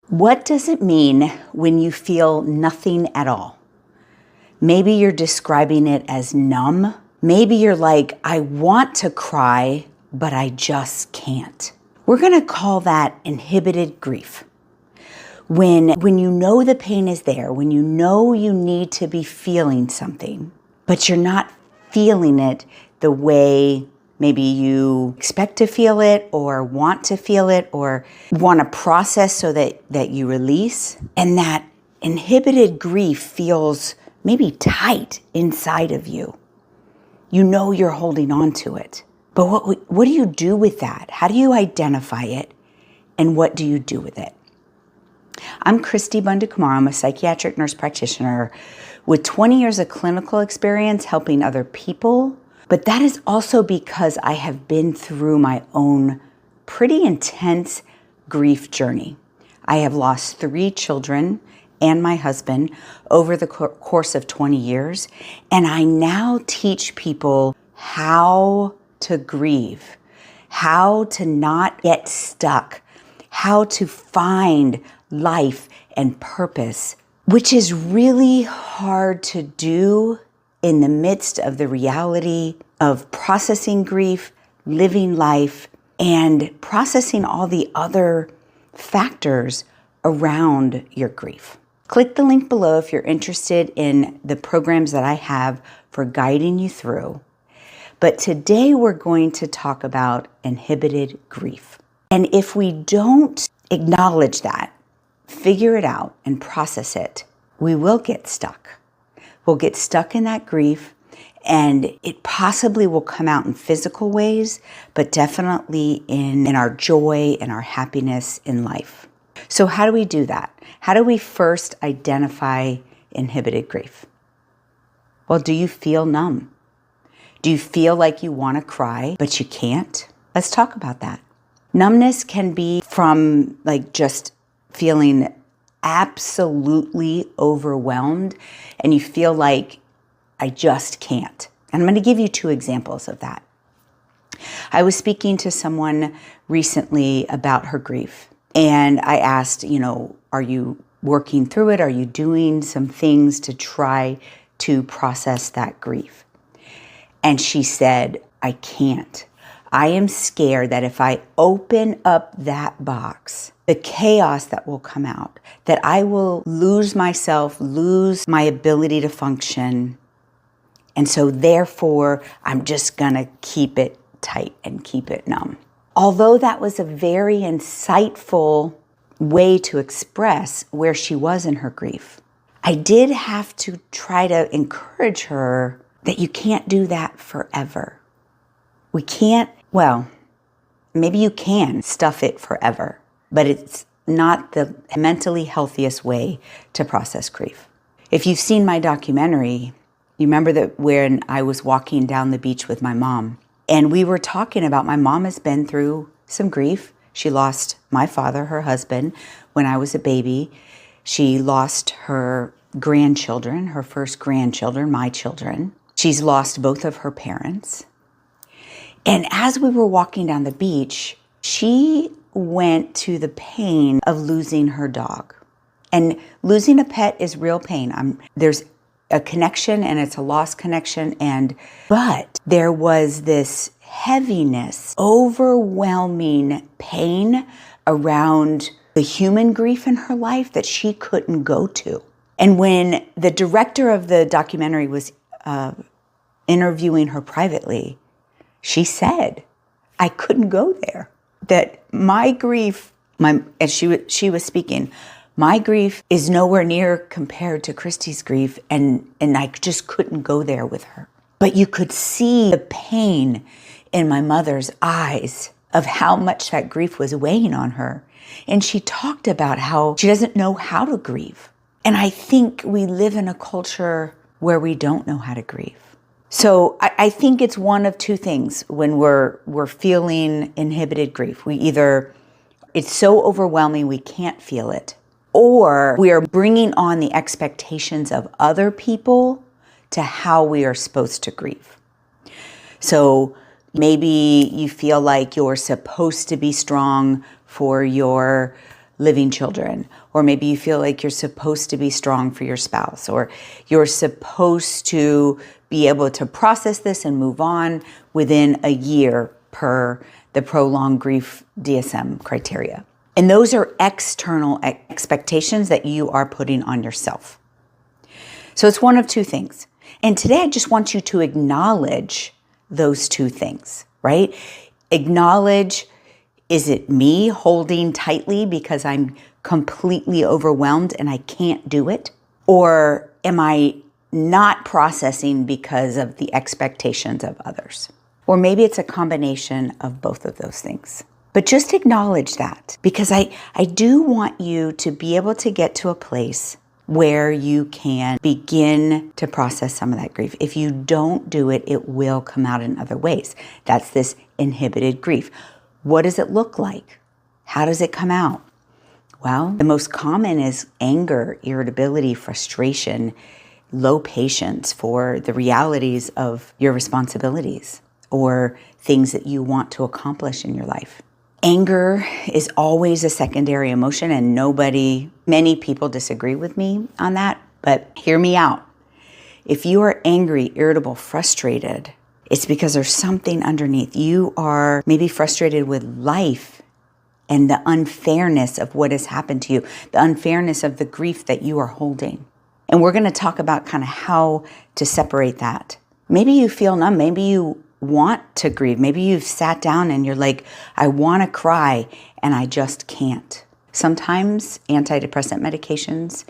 What does it mean when you feel nothing at all? Maybe you're describing it as numb. Maybe you're like, I want to cry, but I just can't. We're going to call that inhibited grief. When you know the pain is there, when you know you need to be feeling something, but you're not feeling it the way maybe you expect to feel it or want to feel it or want to process so that you release. And that inhibited grief feels maybe tight inside of you. You know you're holding on to it. But what do you do with that? How do you identify it? And what do you do with it? I'm Christy Bundakumar. I'm a psychiatric nurse practitioner with 20 years of clinical experience helping other people. But that is also because I have been through my own pretty intense grief journey. I have lost 3 children and my husband over the course of 20 years. And I now teach people how to grieve, how to not get stuck, how to find life and purpose, which is really hard to do in the midst of the reality of processing grief, living life, and processing all the other factors around your grief. Click the link below if you're interested in the programs that I have for guiding you through. But today we're going to talk about inhibited grief. And if we don't acknowledge that, figure it out and process it, we will get stuck. We'll get stuck in that grief, and it possibly will come out in physical ways, but definitely in our joy and our happiness in life. So how do we do that? How do we first identify inhibited grief? Well, do you feel numb? Do you feel like you want to cry, but you can't? Let's talk about that. Numbness can be from just feeling absolutely overwhelmed and you feel like I just can't. And I'm going to give you 2 examples of that. I was speaking to someone recently about her grief, and I asked, are you working through it? Are you doing some things to try to process that grief? And she said, I can't. I am scared that if I open up that box, the chaos that will come out, that I will lose myself, lose my ability to function. And so therefore, I'm just gonna keep it tight and keep it numb. Although that was a very insightful way to express where she was in her grief, I did have to try to encourage her that you can't do that forever. We can't, well, maybe you can stuff it forever, but it's not the mentally healthiest way to process grief. If you've seen my documentary, you remember that when I was walking down the beach with my mom, and we were talking about my mom has been through some grief. She lost my father, her husband, when I was a baby. She lost her grandchildren, her first grandchildren, my children. She's lost both of her parents. And as we were walking down the beach, she went to the pain of losing her dog. And losing a pet is real pain. There's a connection and it's a lost connection. But there was this heaviness, overwhelming pain around the human grief in her life that she couldn't go to. And when the director of the documentary was interviewing her privately, she said, I couldn't go there. That my grief, as she was speaking, my grief is nowhere near compared to Christy's grief, and I just couldn't go there with her. But you could see the pain in my mother's eyes of how much that grief was weighing on her. And she talked about how she doesn't know how to grieve. And I think we live in a culture where we don't know how to grieve. So I think it's one of 2 things when we're feeling inhibited grief. It's so overwhelming we can't feel it, or we are bringing on the expectations of other people to how we are supposed to grieve. So maybe you feel like you're supposed to be strong for your living children, or maybe you feel like you're supposed to be strong for your spouse, or you're supposed to be able to process this and move on within a year per the prolonged grief DSM criteria. And those are external expectations that you are putting on yourself. So it's one of two things. And today I just want you to acknowledge those two things, right? Acknowledge, is it me holding tightly because I'm completely overwhelmed and I can't do it? Or am I not processing because of the expectations of others? Or maybe it's a combination of both of those things. But just acknowledge that, because I do want you to be able to get to a place where you can begin to process some of that grief. If you don't do it, it will come out in other ways. That's this inhibited grief. What does it look like? How does it come out? Well, the most common is anger, irritability, frustration, low patience for the realities of your responsibilities or things that you want to accomplish in your life. Anger is always a secondary emotion, and many people disagree with me on that, but hear me out. If you are angry, irritable, frustrated, it's because there's something underneath. You are maybe frustrated with life and the unfairness of what has happened to you, the unfairness of the grief that you are holding. And we're going to talk about kind of how to separate that. Maybe you feel numb. Maybe you want to grieve. Maybe you've sat down and you're like, I want to cry and I just can't. Sometimes antidepressant medications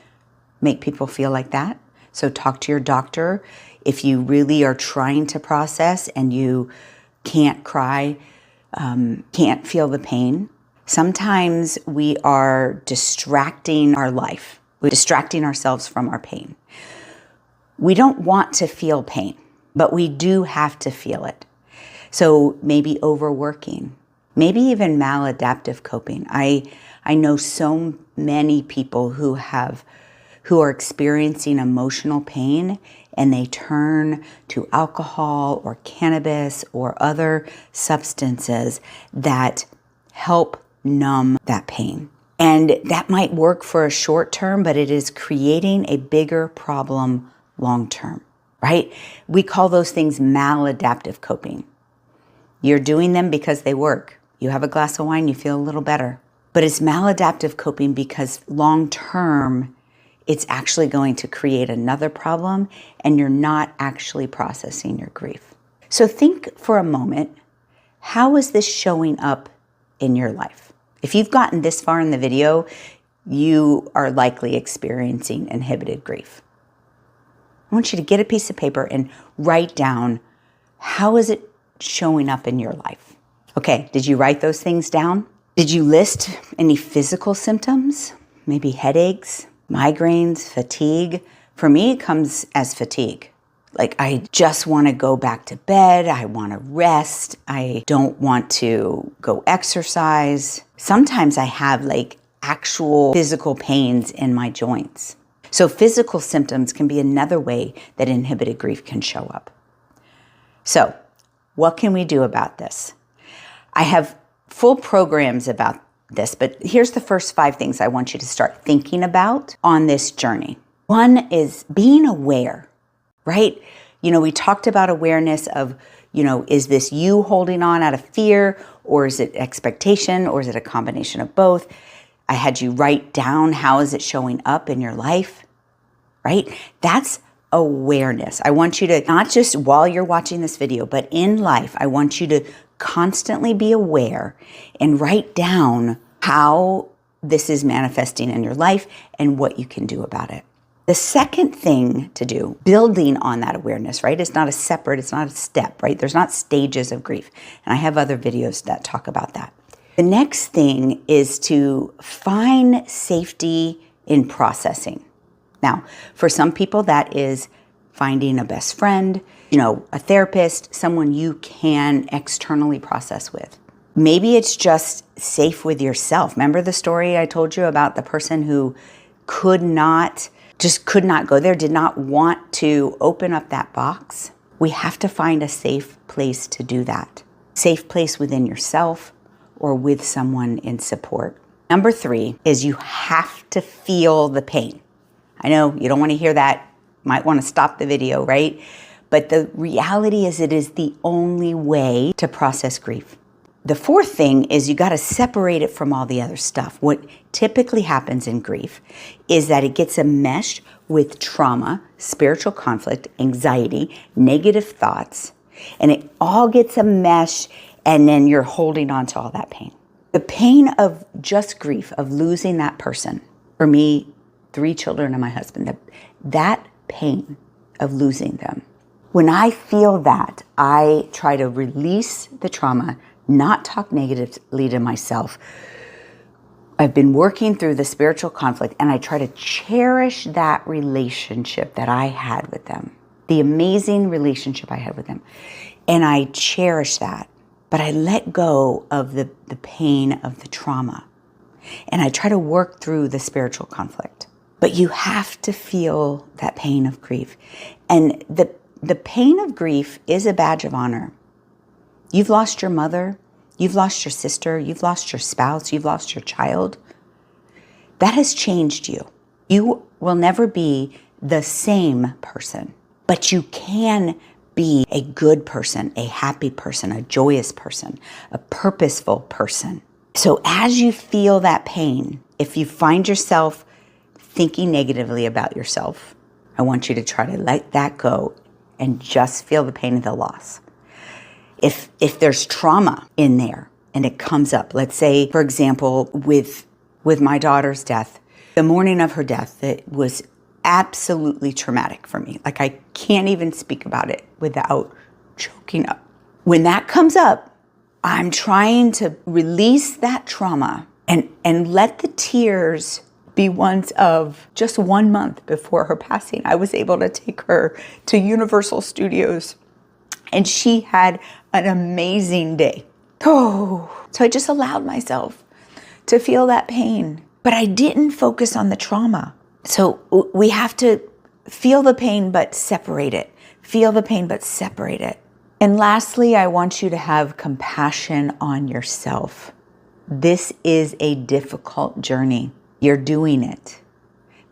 make people feel like that. So talk to your doctor if you really are trying to process and you can't cry, can't feel the pain. Sometimes we are distracting our life. We're distracting ourselves from our pain. We don't want to feel pain, but we do have to feel it. So maybe overworking, maybe even maladaptive coping. I know so many people who are experiencing emotional pain, and they turn to alcohol or cannabis or other substances that help numb that pain. And that might work for a short term, but it is creating a bigger problem long term, right? We call those things maladaptive coping. You're doing them because they work. You have a glass of wine, you feel a little better. But it's maladaptive coping because long term, it's actually going to create another problem, and you're not actually processing your grief. So think for a moment, how is this showing up in your life? If you've gotten this far in the video, you are likely experiencing inhibited grief. I want you to get a piece of paper and write down, how is it showing up in your life? Okay, did you write those things down? Did you list any physical symptoms? Maybe headaches, migraines, fatigue? For me, it comes as fatigue. Like, I just want to go back to bed. I want to rest. I don't want to go exercise. Sometimes I have like actual physical pains in my joints. So physical symptoms can be another way that inhibited grief can show up. So what can we do about this? I have full programs about this, but here's the first 5 things I want you to start thinking about on this journey. One is being aware, right? You know, we talked about awareness of, is this you holding on out of fear, or is it expectation, or is it a combination of both? I had you write down, how is it showing up in your life, right? That's awareness. I want you to, not just while you're watching this video, but in life, I want you to constantly be aware and write down how this is manifesting in your life and what you can do about it. The second thing to do, building on that awareness, right? It's not a step, right? There's not stages of grief. And I have other videos that talk about that. The next thing is to find safety in processing. Now, for some people, that is finding a best friend, a therapist, someone you can externally process with. Maybe it's just safe with yourself. Remember the story I told you about the person who could not go there, did not want to open up that box? We have to find a safe place to do that. Safe place within yourself or with someone in support. Number 3 is you have to feel the pain. I know you don't want to hear that. Might want to stop the video, right? But the reality is it is the only way to process grief. The 4th thing is you got to separate it from all the other stuff. What typically happens in grief is that it gets enmeshed with trauma, spiritual conflict, anxiety, negative thoughts, and it all gets enmeshed, and then you're holding on to all that pain. The pain of just grief, of losing that person, for me, 3 children and my husband, that pain of losing them. When I feel that, I try to release the trauma, not talk negatively to myself. I've been working through the spiritual conflict, and I try to cherish that relationship that I had with them, the amazing relationship I had with them. And I cherish that, but I let go of the pain of the trauma. And I try to work through the spiritual conflict. But you have to feel that pain of grief. And the pain of grief is a badge of honor. You've lost your mother, you've lost your sister, you've lost your spouse, you've lost your child. That has changed you. You will never be the same person, but you can be a good person, a happy person, a joyous person, a purposeful person. So as you feel that pain, if you find yourself thinking negatively about yourself, I want you to try to let that go and just feel the pain of the loss. If there's trauma in there and it comes up, let's say, for example, with my daughter's death, the morning of her death, it was absolutely traumatic for me. Like, I can't even speak about it without choking up. When that comes up, I'm trying to release that trauma and let the tears be ones of just 1 month before her passing. I was able to take her to Universal Studios, and she had an amazing day. Oh, so I just allowed myself to feel that pain, but I didn't focus on the trauma. So we have to feel the pain, but separate it. Feel the pain, but separate it. And lastly, I want you to have compassion on yourself. This is a difficult journey. You're doing it.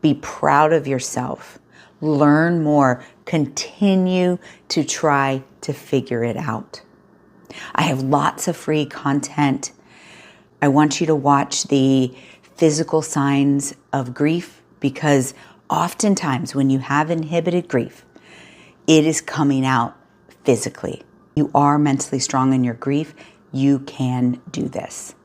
Be proud of yourself. Learn more. Continue to try to figure it out. I have lots of free content. I want you to watch the physical signs of grief, because oftentimes when you have inhibited grief, it is coming out physically. You are mentally strong in your grief. You can do this.